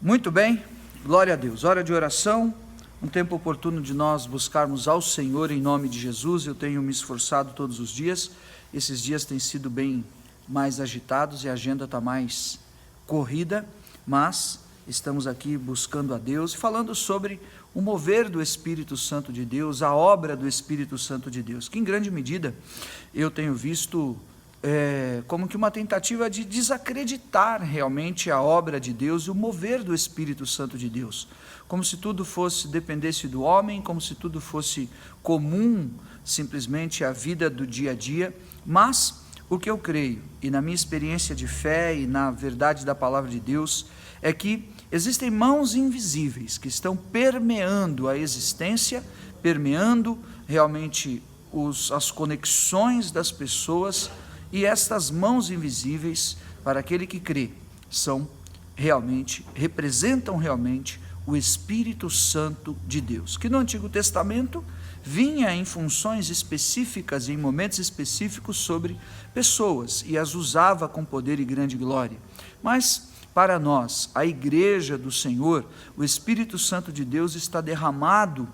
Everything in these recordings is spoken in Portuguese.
Muito bem, glória a Deus. Hora de oração, um tempo oportuno de nós buscarmos ao Senhor em nome de Jesus. Eu tenho me esforçado todos os dias, esses dias têm sido bem mais agitados e a agenda está mais corrida, mas estamos aqui buscando a Deus, falando sobre o mover do Espírito Santo de Deus, a obra do Espírito Santo de Deus, que em grande medida eu tenho visto como que uma tentativa de desacreditar realmente a obra de Deus e o mover do Espírito Santo de Deus, como se tudo dependesse do homem, como se tudo fosse comum, simplesmente a vida do dia a dia. Mas o que eu creio, e na minha experiência de fé e na verdade da palavra de Deus, é que existem mãos invisíveis que estão permeando a existência, permeando realmente as conexões das pessoas. E estas mãos invisíveis, para aquele que crê, representam realmente o Espírito Santo de Deus, que no Antigo Testamento vinha em funções específicas e em momentos específicos sobre pessoas, e as usava com poder e grande glória. Mas para nós, a igreja do Senhor, o Espírito Santo de Deus está derramado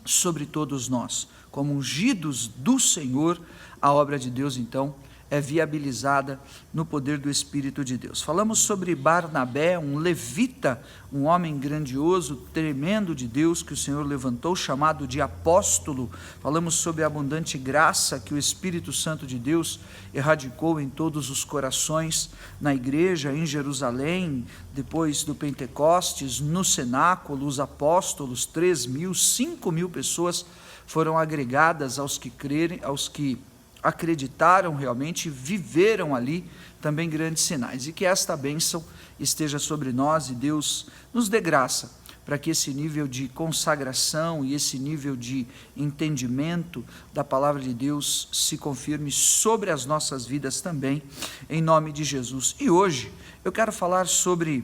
sobre todos nós, como ungidos do Senhor. A obra de Deus então é viabilizada no poder do Espírito de Deus. Falamos sobre Barnabé, um levita, um homem grandioso, tremendo de Deus, que o Senhor levantou, chamado de apóstolo. Falamos sobre a abundante graça que o Espírito Santo de Deus erradicou em todos os corações, na igreja, em Jerusalém, depois do Pentecostes, no cenáculo, os apóstolos, 3.000, 5.000 pessoas foram agregadas aos que crerem, aos que acreditaram realmente, viveram ali também grandes sinais, e que esta bênção esteja sobre nós e Deus nos dê graça para que esse nível de consagração e esse nível de entendimento da palavra de Deus se confirme sobre as nossas vidas também, em nome de Jesus. E hoje eu quero falar sobre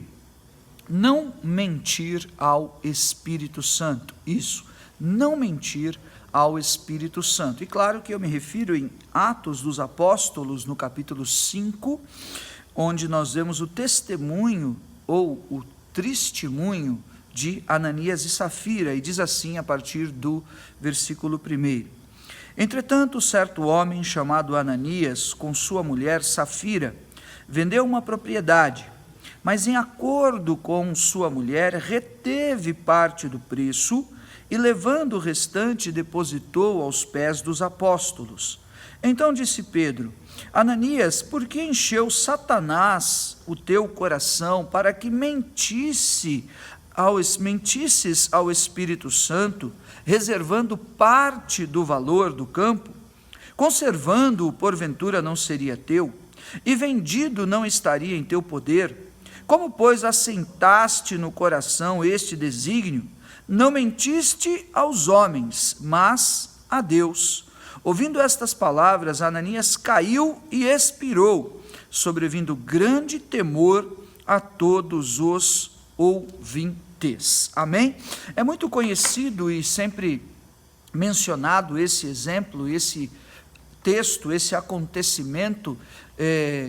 não mentir ao Espírito Santo. Isso, não mentir ao Espírito Santo. E claro que eu me refiro em Atos dos Apóstolos, no capítulo 5, onde nós vemos o testemunho ou o testemunho de Ananias e Safira, e diz assim a partir do versículo 1: Entretanto, certo homem chamado Ananias, com sua mulher Safira, vendeu uma propriedade, mas em acordo com sua mulher, reteve parte do preço, e levando o restante, depositou aos pés dos apóstolos. Então disse Pedro: Ananias, por que encheu Satanás o teu coração para que mentisses ao Espírito Santo, reservando parte do valor do campo? Conservando-o, porventura não seria teu, e vendido não estaria em teu poder? Como, pois, assentaste no coração este desígnio? Não mentiste aos homens, mas a Deus. Ouvindo estas palavras, Ananias caiu e expirou, sobrevindo grande temor a todos os ouvintes. Amém? É muito conhecido e sempre mencionado esse exemplo, esse texto, esse acontecimento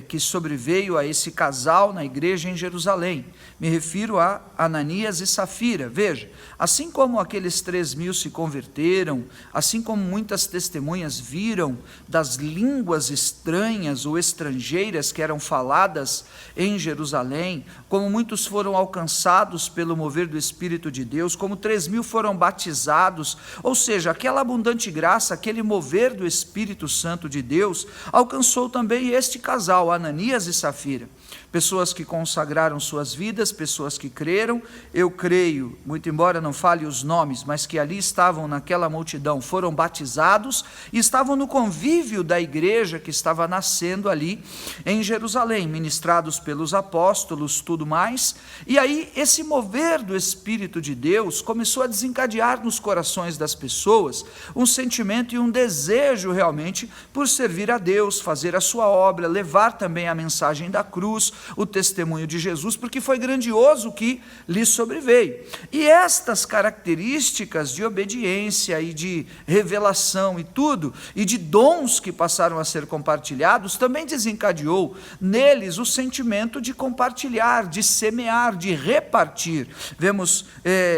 que sobreveio a esse casal na igreja em Jerusalém. Me refiro a Ananias e Safira. Veja, assim como aqueles 3.000 se converteram, assim como muitas testemunhas viram das línguas estranhas ou estrangeiras que eram faladas em Jerusalém, como muitos foram alcançados pelo mover do Espírito de Deus, como 3.000 foram batizados, ou seja, aquela abundante graça, aquele mover do Espírito Santo de Deus, alcançou também este casal, Ananias e Safira. Pessoas que consagraram suas vidas, pessoas que creram. Eu creio, muito embora não fale os nomes, mas que ali estavam naquela multidão, foram batizados e estavam no convívio da igreja que estava nascendo ali em Jerusalém, ministrados pelos apóstolos, tudo mais. E aí esse mover do Espírito de Deus começou a desencadear nos corações das pessoas um sentimento e um desejo realmente por servir a Deus, fazer a sua obra, levar também a mensagem da cruz, o testemunho de Jesus, porque foi grandioso o que lhe sobreveio. E estas características de obediência e de revelação e tudo, e de dons que passaram a ser compartilhados, também desencadeou neles o sentimento de compartilhar, de semear, de repartir. Vemos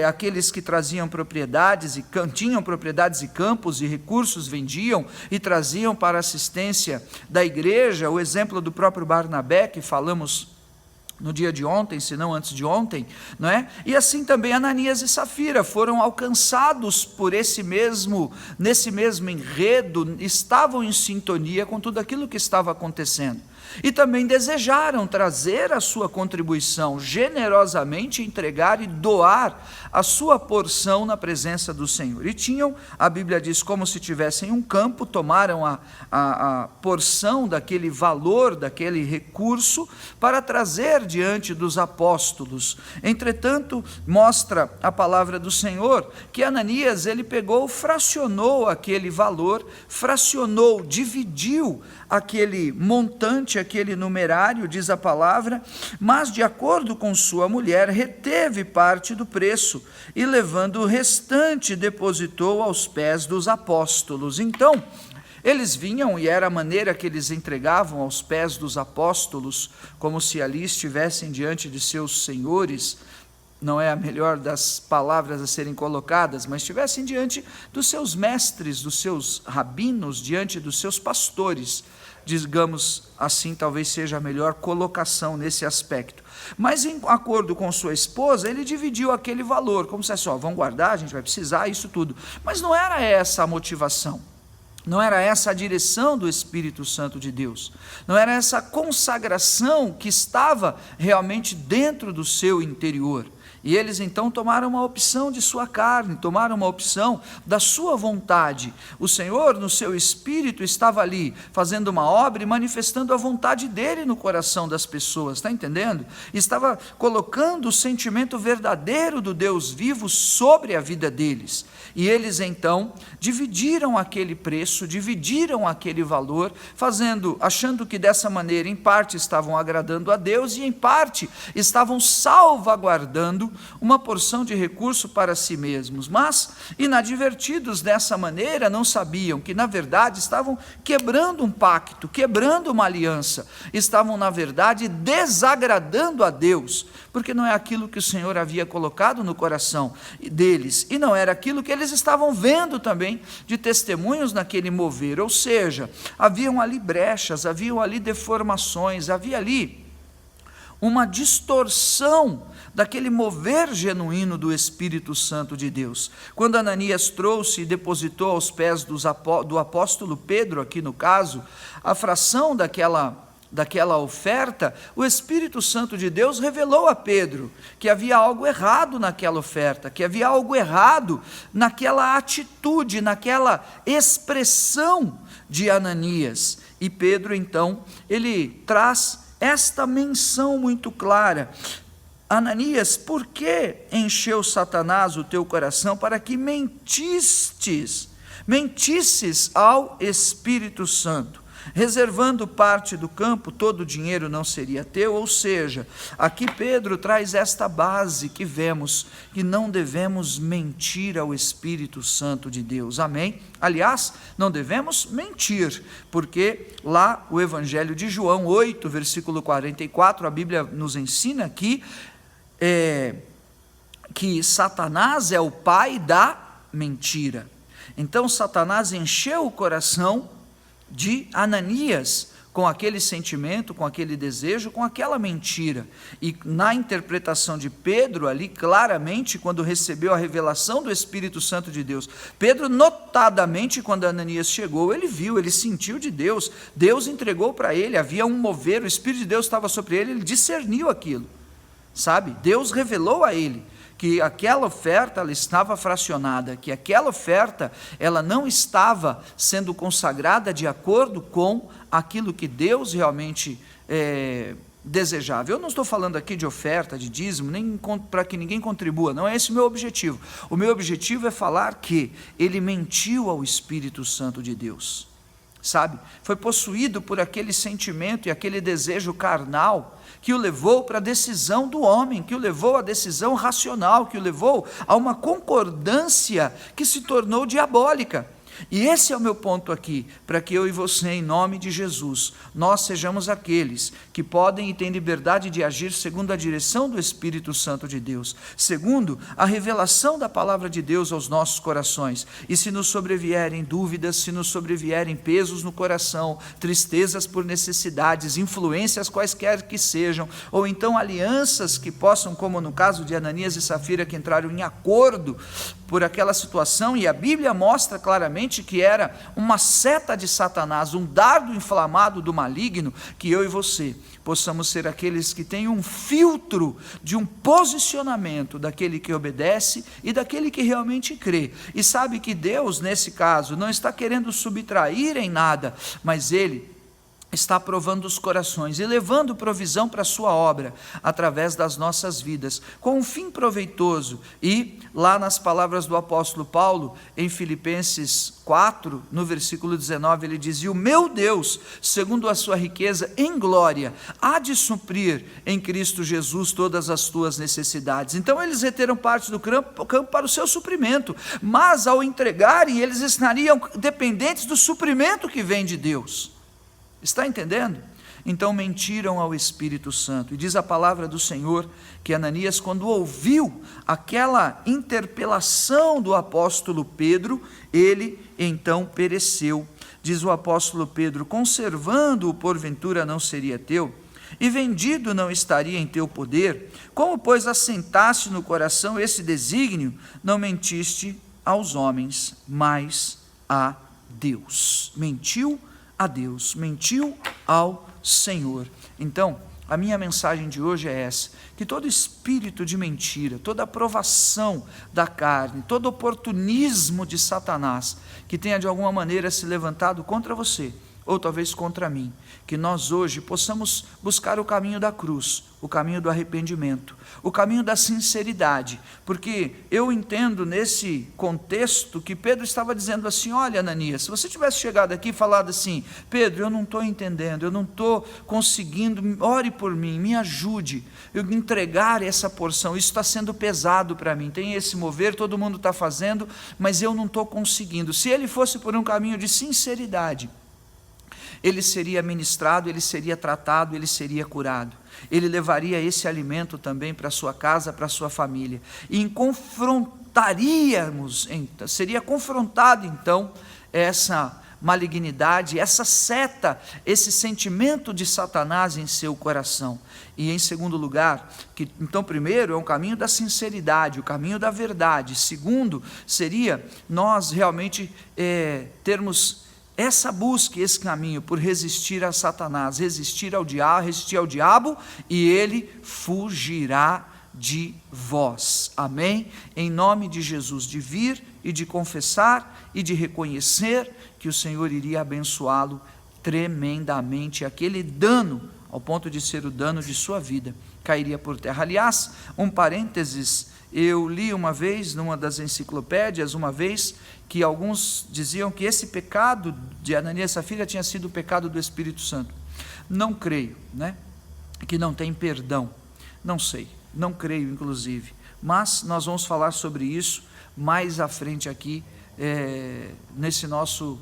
aqueles que traziam propriedades tinham propriedades e campos e recursos, vendiam e traziam para a assistência da igreja. O exemplo do próprio Barnabé, que falamos no dia de ontem, se não antes de ontem, não é? E assim também Ananias e Safira foram alcançados por nesse mesmo enredo, estavam em sintonia com tudo aquilo que estava acontecendo. E também desejaram trazer a sua contribuição, generosamente entregar e doar a sua porção na presença do Senhor. E tinham, a Bíblia diz, como se tivessem um campo, tomaram a porção daquele valor, daquele recurso, para trazer diante dos apóstolos. Entretanto, mostra a palavra do Senhor, que Ananias, ele pegou, fracionou aquele valor, dividiu aquele montante, aquele numerário, diz a palavra, mas de acordo com sua mulher, reteve parte do preço, e levando o restante, depositou aos pés dos apóstolos. Então, eles vinham, e era a maneira que eles entregavam aos pés dos apóstolos, como se ali estivessem diante de seus senhores. Não é a melhor das palavras a serem colocadas, mas estivessem diante dos seus mestres, dos seus rabinos, diante dos seus pastores, digamos assim, talvez seja a melhor colocação nesse aspecto. Mas em acordo com sua esposa, ele dividiu aquele valor, como se fosse, vamos guardar, a gente vai precisar, isso tudo. Mas não era essa a motivação. Não era essa a direção do Espírito Santo de Deus, não era essa consagração que estava realmente dentro do seu interior. E eles então tomaram uma opção de sua carne, tomaram uma opção da sua vontade. O Senhor, no seu Espírito, estava ali fazendo uma obra e manifestando a vontade dele no coração das pessoas, está entendendo? Estava colocando o sentimento verdadeiro do Deus vivo sobre a vida deles. E eles então dividiram aquele preço, dividiram aquele valor, achando que dessa maneira, em parte, estavam agradando a Deus e em parte estavam salvaguardando uma porção de recurso para si mesmos. Mas, inadvertidos dessa maneira, não sabiam que na verdade estavam quebrando um pacto, quebrando uma aliança, estavam na verdade desagradando a Deus, porque não é aquilo que o Senhor havia colocado no coração deles, e não era aquilo que eles estavam vendo também de testemunhos naquele mover. Ou seja, haviam ali brechas, haviam ali deformações, havia ali uma distorção daquele mover genuíno do Espírito Santo de Deus. Quando Ananias trouxe e depositou aos pés do apóstolo Pedro, aqui no caso, a fração daquela oferta, o Espírito Santo de Deus revelou a Pedro que havia algo errado naquela oferta, que havia algo errado naquela atitude, naquela expressão de Ananias. E Pedro, então, ele traz esta menção muito clara: Ananias, por que encheu Satanás o teu coração para que mentisses ao Espírito Santo, reservando parte do campo? Todo o dinheiro não seria teu? Ou seja, aqui Pedro traz esta base que vemos, que não devemos mentir ao Espírito Santo de Deus, amém? Aliás, não devemos mentir, porque lá o Evangelho de João 8, versículo 44, a Bíblia nos ensina aqui, que Satanás é o pai da mentira. Então Satanás encheu o coração de Ananias com aquele sentimento, com aquele desejo, com aquela mentira. E na interpretação de Pedro ali, claramente, quando recebeu a revelação do Espírito Santo de Deus, Pedro, notadamente, quando Ananias chegou, ele viu, ele sentiu de Deus, Deus entregou para ele, havia um mover, o Espírito de Deus estava sobre ele, ele discerniu aquilo, sabe? Deus revelou a ele que aquela oferta ela estava fracionada, que aquela oferta ela não estava sendo consagrada de acordo com aquilo que Deus realmente desejava. Eu não estou falando aqui de oferta, de dízimo, nem para que ninguém contribua, não é esse o meu objetivo. O meu objetivo é falar que ele mentiu ao Espírito Santo de Deus. sabe? Foi possuído por aquele sentimento e aquele desejo carnal que o levou para a decisão do homem, que o levou à decisão racional, que o levou a uma concordância que se tornou diabólica. E esse é o meu ponto aqui, para que eu e você, em nome de Jesus, nós sejamos aqueles que podem e têm liberdade de agir segundo a direção do Espírito Santo de Deus, segundo a revelação da palavra de Deus aos nossos corações. E se nos sobrevierem dúvidas, se nos sobrevierem pesos no coração, tristezas por necessidades, influências quaisquer que sejam, ou então alianças que possam, como no caso de Ananias e Safira, que entraram em acordo por aquela situação, e a Bíblia mostra claramente que era uma seta de Satanás, um dardo inflamado do maligno, que eu e você possamos ser aqueles que têm um filtro de um posicionamento daquele que obedece e daquele que realmente crê, e sabe que Deus, nesse caso, não está querendo subtrair em nada, mas Ele está provando os corações e levando provisão para a sua obra, através das nossas vidas, com um fim proveitoso. E lá nas palavras do apóstolo Paulo, em Filipenses 4, no versículo 19, ele diz: e o meu Deus, segundo a sua riqueza em glória, há de suprir em Cristo Jesus todas as tuas necessidades. Então eles reteram parte do campo para o seu suprimento, mas ao entregarem, eles estariam dependentes do suprimento que vem de Deus. Está entendendo? Então mentiram ao Espírito Santo. E diz a palavra do Senhor que Ananias, quando ouviu aquela interpelação do apóstolo Pedro, ele então pereceu. Diz o apóstolo Pedro: conservando-o porventura não seria teu, e vendido não estaria em teu poder? Como, pois, assentaste no coração esse desígnio, não mentiste aos homens, mas a Deus. Mentiu a Deus, mentiu ao Senhor. Então, a minha mensagem de hoje é essa: que todo espírito de mentira, toda aprovação da carne, todo oportunismo de Satanás, que tenha de alguma maneira se levantado contra você, ou talvez contra mim, que nós hoje possamos buscar o caminho da cruz, o caminho do arrependimento, o caminho da sinceridade, porque eu entendo nesse contexto que Pedro estava dizendo assim: olha, Ananias, se você tivesse chegado aqui e falado assim: Pedro, eu não estou entendendo, eu não estou conseguindo, ore por mim, me ajude, eu entregar essa porção, isso está sendo pesado para mim, tem esse mover, todo mundo está fazendo, mas eu não estou conseguindo. Se ele fosse por um caminho de sinceridade, ele seria ministrado, ele seria tratado, ele seria curado. Ele levaria esse alimento também para a sua casa, para a sua família. E seria confrontado então essa malignidade, essa seta, esse sentimento de Satanás em seu coração. E em segundo lugar, que então primeiro é um caminho da sinceridade, o caminho da verdade. Segundo, seria nós realmente termos essa busca, esse caminho por resistir a Satanás, resistir ao diabo, e ele fugirá de vós. Amém? Em nome de Jesus, de vir e de confessar e de reconhecer que o Senhor iria abençoá-lo tremendamente. Aquele dano, ao ponto de ser o dano de sua vida, cairia por terra. Aliás, um parênteses, eu li uma vez, numa das enciclopédias, que alguns diziam que esse pecado de Ananias e Safira tinha sido o pecado do Espírito Santo. Não creio, que não tem perdão, não sei, não creio inclusive, mas nós vamos falar sobre isso mais à frente aqui, nesse nosso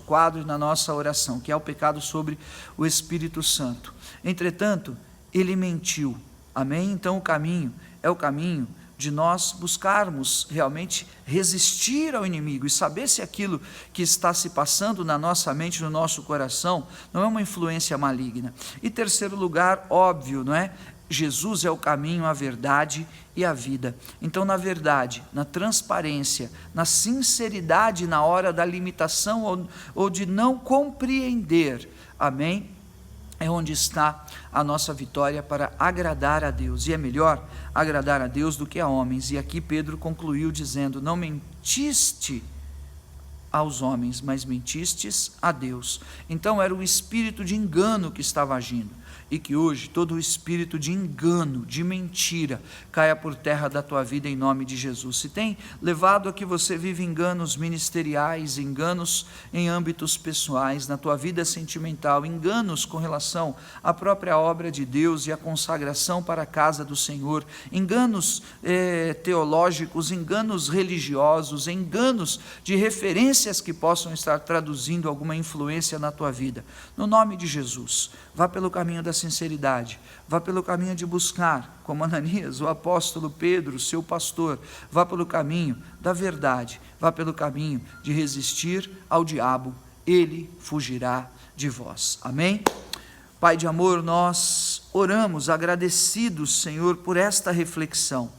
quadro, na nossa oração, que é o pecado sobre o Espírito Santo. Entretanto, ele mentiu, amém? Então o caminho é o caminho de nós buscarmos realmente resistir ao inimigo e saber se aquilo que está se passando na nossa mente, no nosso coração, não é uma influência maligna. E terceiro lugar, óbvio, não é? Jesus é o caminho, a verdade e a vida. Então, na verdade, na transparência, na sinceridade na hora da limitação ou de não compreender, amém? É onde está a nossa vitória para agradar a Deus. E é melhor agradar a Deus do que a homens. E aqui Pedro concluiu dizendo: não mentiste aos homens, mas mentistes a Deus. Então era o espírito de engano que estava agindo. e que hoje todo o espírito de engano, de mentira, caia por terra da tua vida em nome de Jesus. Se tem levado a que você vive enganos ministeriais, enganos em âmbitos pessoais, na tua vida sentimental, enganos com relação à própria obra de Deus e à consagração para a casa do Senhor, enganos teológicos, enganos religiosos, enganos de referências que possam estar traduzindo alguma influência na tua vida, no nome de Jesus, vá pelo caminho da sinceridade, vá pelo caminho de buscar, como Ananias, o apóstolo Pedro, seu pastor, vá pelo caminho da verdade, vá pelo caminho de resistir ao diabo, ele fugirá de vós. Amém? Pai de amor, nós oramos agradecidos, Senhor, por esta reflexão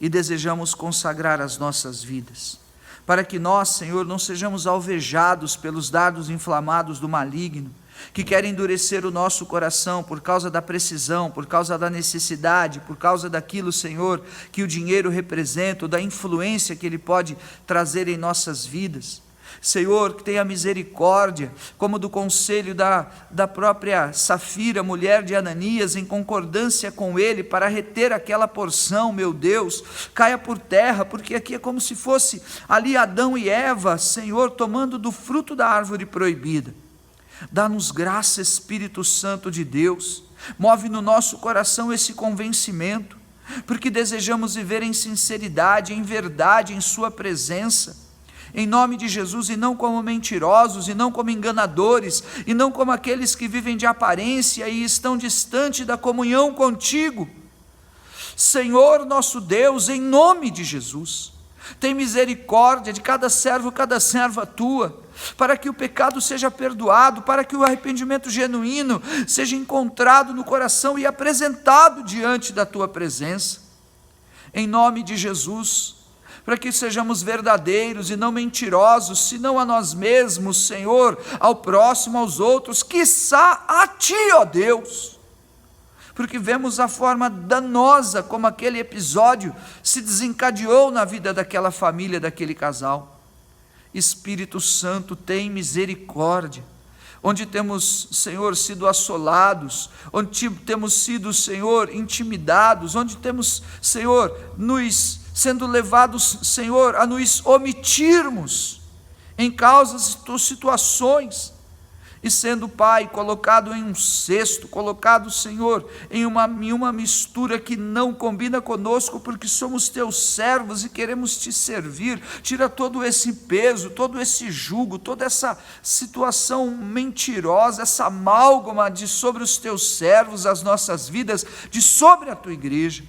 e desejamos consagrar as nossas vidas, para que nós, Senhor, não sejamos alvejados pelos dardos inflamados do maligno, que quer endurecer o nosso coração por causa da precisão, por causa da necessidade, por causa daquilo, Senhor, que o dinheiro representa, ou da influência que ele pode trazer em nossas vidas. Senhor, que tenha misericórdia, como do conselho da própria Safira, mulher de Ananias, em concordância com ele, para reter aquela porção, meu Deus, caia por terra, porque aqui é como se fosse ali Adão e Eva, Senhor, tomando do fruto da árvore proibida. Dá-nos graça, Espírito Santo de Deus, move no nosso coração esse convencimento, porque desejamos viver em sinceridade, em verdade, em sua presença, em nome de Jesus, e não como mentirosos, e não como enganadores, e não como aqueles que vivem de aparência e estão distante da comunhão contigo. Senhor nosso Deus, em nome de Jesus, tem misericórdia de cada servo, cada serva tua, para que o pecado seja perdoado, para que o arrependimento genuíno seja encontrado no coração e apresentado diante da tua presença, em nome de Jesus, para que sejamos verdadeiros e não mentirosos, senão a nós mesmos, Senhor, ao próximo, aos outros, quiçá a ti, ó Deus, porque vemos a forma danosa como aquele episódio se desencadeou na vida daquela família, daquele casal. Espírito Santo, tem misericórdia, onde temos, Senhor, sido assolados, onde temos sido, Senhor, intimidados, onde temos, Senhor, sendo levados, Senhor, a nos omitirmos em causas e situações, e sendo, Pai, colocado em um cesto, colocado, Senhor, em uma mistura que não combina conosco, porque somos teus servos e queremos te servir. Tira todo esse peso, todo esse jugo, toda essa situação mentirosa, essa amálgama de sobre os teus servos, as nossas vidas, de sobre a tua igreja.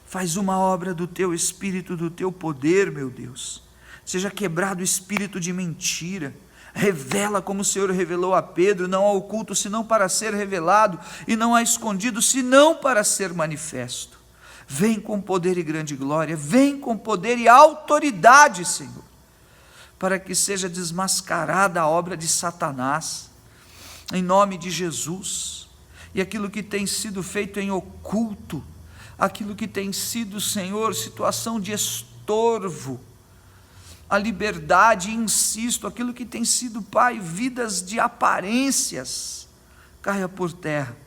Faz uma obra do teu Espírito, do teu poder, meu Deus. Seja quebrado o espírito de mentira. Revela como o Senhor revelou a Pedro, não há oculto senão para ser revelado, e não há escondido senão para ser manifesto. Vem com poder e grande glória, vem com poder e autoridade, Senhor, para que seja desmascarada a obra de Satanás, em nome de Jesus, e aquilo que tem sido feito em oculto, aquilo que tem sido, Senhor, situação de estorvo, a liberdade, insisto, aquilo que tem sido, Pai, vidas de aparências, caia por terra,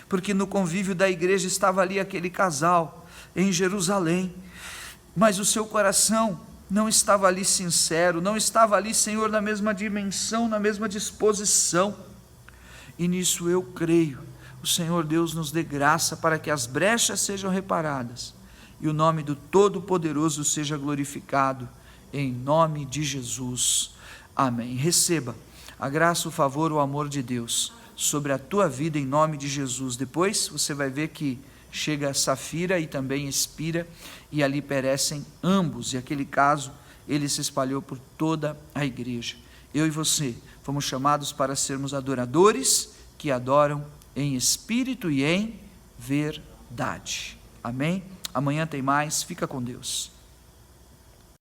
porque no convívio da igreja estava ali aquele casal, em Jerusalém, mas o seu coração não estava ali sincero, não estava ali, Senhor, na mesma dimensão, na mesma disposição, e nisso eu creio, o Senhor Deus nos dê graça para que as brechas sejam reparadas, e o nome do Todo-Poderoso seja glorificado, em nome de Jesus, amém. Receba a graça, o favor, o amor de Deus sobre a tua vida em nome de Jesus. Depois você vai ver que chega Safira e também Espira, e ali perecem ambos, e aquele caso ele se espalhou por toda a igreja. Eu e você fomos chamados para sermos adoradores que adoram em espírito e em verdade, amém? Amanhã tem mais, fica com Deus.